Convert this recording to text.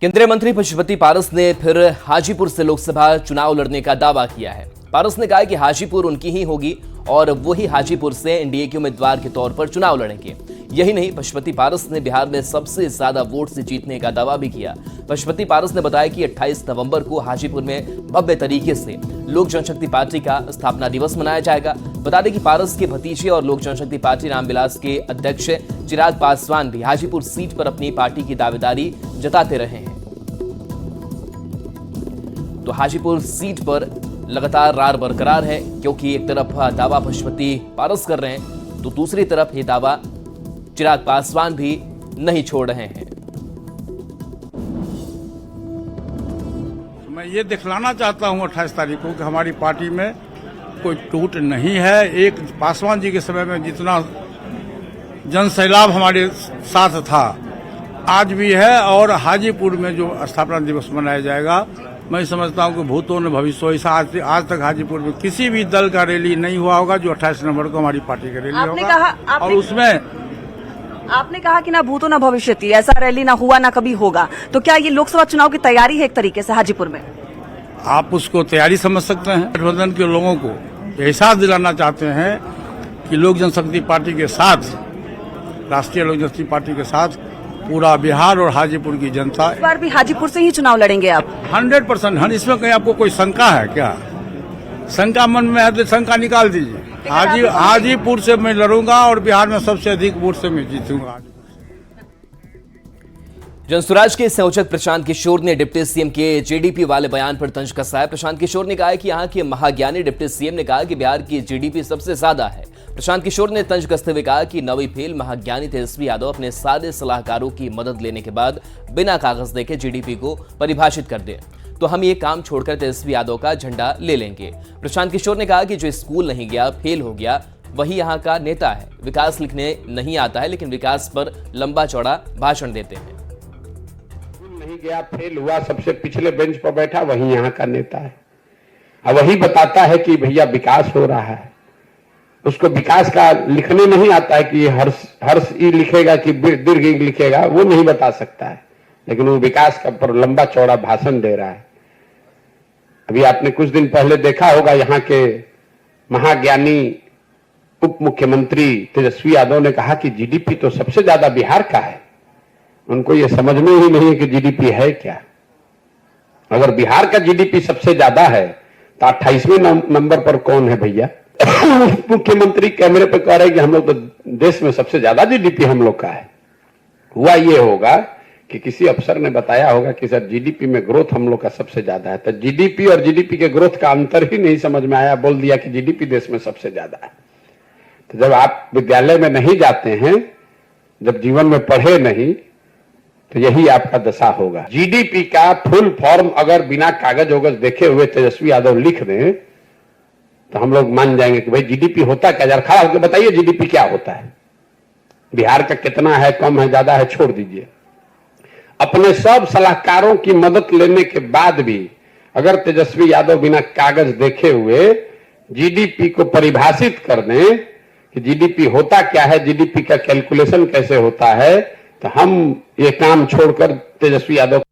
केंद्रीय मंत्री पशुपति पारस ने फिर हाजीपुर से लोकसभा चुनाव लड़ने का दावा किया है। पारस ने कहा कि हाजीपुर उनकी ही होगी और वही हाजीपुर से एनडीए के उम्मीदवार के तौर पर चुनाव लड़ेंगे। यही नहीं, पशुपति पारस ने बिहार में सबसे ज्यादा वोट से जीतने का दावा भी किया। पशुपति पारस ने बताया कि 28 नवंबर को हाजीपुर में भव्य तरीके से लोक जनशक्ति पार्टी का स्थापना दिवस मनाया जाएगा। बता दें कि पारस के भतीजे और लोक जनशक्ति पार्टी रामविलास के अध्यक्ष चिराग पासवान भी हाजीपुर सीट पर अपनी पार्टी की दावेदारी जताते रहे हैं। तो हाजीपुर सीट पर लगातार रार बरकरार है, क्योंकि एक तरफ दावा पशुपति पारस कर रहे हैं तो दूसरी तरफ ये दावा चिराग पासवान भी नहीं छोड़ रहे हैं। मैं ये दिखलाना चाहता हूं 28 तारीख को कि हमारी पार्टी में कोई टूट नहीं है। एक पासवान जी के समय में जितना जन सैलाब हमारे साथ था आज भी है, और हाजीपुर में जो स्थापना दिवस मनाया जाएगा, मैं समझता हूं कि भूतों ने भविष्य ऐसा आज तक हाजीपुर में किसी भी दल का रैली नहीं हुआ होगा जो 28 नवंबर को हमारी पार्टी का रैली होगा। और उसमें आपने कहा कि ना भूतो ना भविष्यति, ऐसा रैली ना हुआ ना कभी होगा, तो क्या ये लोकसभा चुनाव की तैयारी है एक तरीके से हाजीपुर में? आप उसको तैयारी समझ सकते हैं। गठबंधन के लोगों को एहसास दिलाना चाहते हैं कि लोक जनशक्ति पार्टी के साथ, राष्ट्रीय लोक जनशक्ति पार्टी के साथ पूरा बिहार और हाजीपुर की जनता। इस बार भी हाजीपुर से ही चुनाव लड़ेंगे आप? 100%। इसमें कहीं आपको कोई शंका है क्या? शंका मन में है तो शंका निकाल दीजिए। हाजीपुर से मैं लड़ूंगा और बिहार में सबसे अधिक वोट से मैं जीतूंगा। जनसुराज के संयोजक प्रशांत किशोर ने डिप्टी सीएम के जीडीपी वाले बयान पर तंज कसा है। प्रशांत किशोर ने कहा है कि यहाँ के महाज्ञानी डिप्टी सीएम ने कहा कि बिहार की जीडीपी सबसे ज्यादा है। प्रशांत किशोर ने तंज कसते हुए कहा कि नवी फेल महाज्ञानी तेजस्वी यादव अपने सादे सलाहकारों की मदद लेने के बाद बिना कागज देखे जीडीपी को परिभाषित कर दे, तो हम ये काम छोड़कर तेजस्वी यादव का झंडा ले लेंगे। प्रशांत किशोर ने कहा कि जो स्कूल नहीं गया, फेल हो गया, वही यहाँ का नेता है। विकास लिखने नहीं आता है, लेकिन विकास पर लंबा चौड़ा भाषण देते हैं। नहीं गया, फेल हुआ, सबसे पिछले बेंच पर बैठा, वही यहाँ का नेता है। अब वही बताता है कि भैया विकास हो रहा है। उसको विकास का लिखने नहीं आता है कि हर्ष ई लिखेगा कि दीर्घ ई लिखेगा, वो नहीं बता सकता है, लेकिन वो विकास का पर लंबा चौड़ा भाषण दे रहा है। अभी आपने कुछ दिन पहले देखा होगा, यहाँ के महाज्ञानी उप मुख्यमंत्री तेजस्वी यादव ने कहा कि जीडीपी तो सबसे ज्यादा बिहार का है। उनको ये समझ में ही नहीं है कि जीडीपी है क्या। अगर बिहार का जीडीपी सबसे ज्यादा है तो 28वें नंबर पर कौन है भैया? मुख्यमंत्री कैमरे पे कह रहे हैं कि हम लोग तो देश में सबसे ज्यादा जीडीपी हम लोग का है। हुआ ये होगा कि किसी अफसर ने बताया होगा कि सर जीडीपी में ग्रोथ हम लोग का सबसे ज्यादा है, तो जीडीपी और जीडीपी के ग्रोथ का अंतर ही नहीं समझ में आया, बोल दिया कि जीडीपी देश में सबसे ज्यादा है। तो जब आप विद्यालय में नहीं जाते हैं, जब जीवन में पढ़े नहीं, तो यही आपका दशा होगा। जीडीपी का फुल फॉर्म अगर बिना कागज वगज देखे हुए तेजस्वी यादव लिख दें तो हम लोग मान जाएंगे कि भाई जीडीपी होता क्या। जरा खड़ा होकर बताइए जीडीपी क्या होता है, बिहार का कितना है, कम है, ज्यादा है, छोड़ दीजिए। अपने सब सलाहकारों की मदद लेने के बाद भी अगर तेजस्वी यादव बिना कागज देखे हुए जीडीपी को परिभाषित कर दें कि जीडीपी होता क्या है, जीडीपी का कैलकुलेशन कैसे होता है, तो हम ये काम छोड़कर तेजस्वी यादव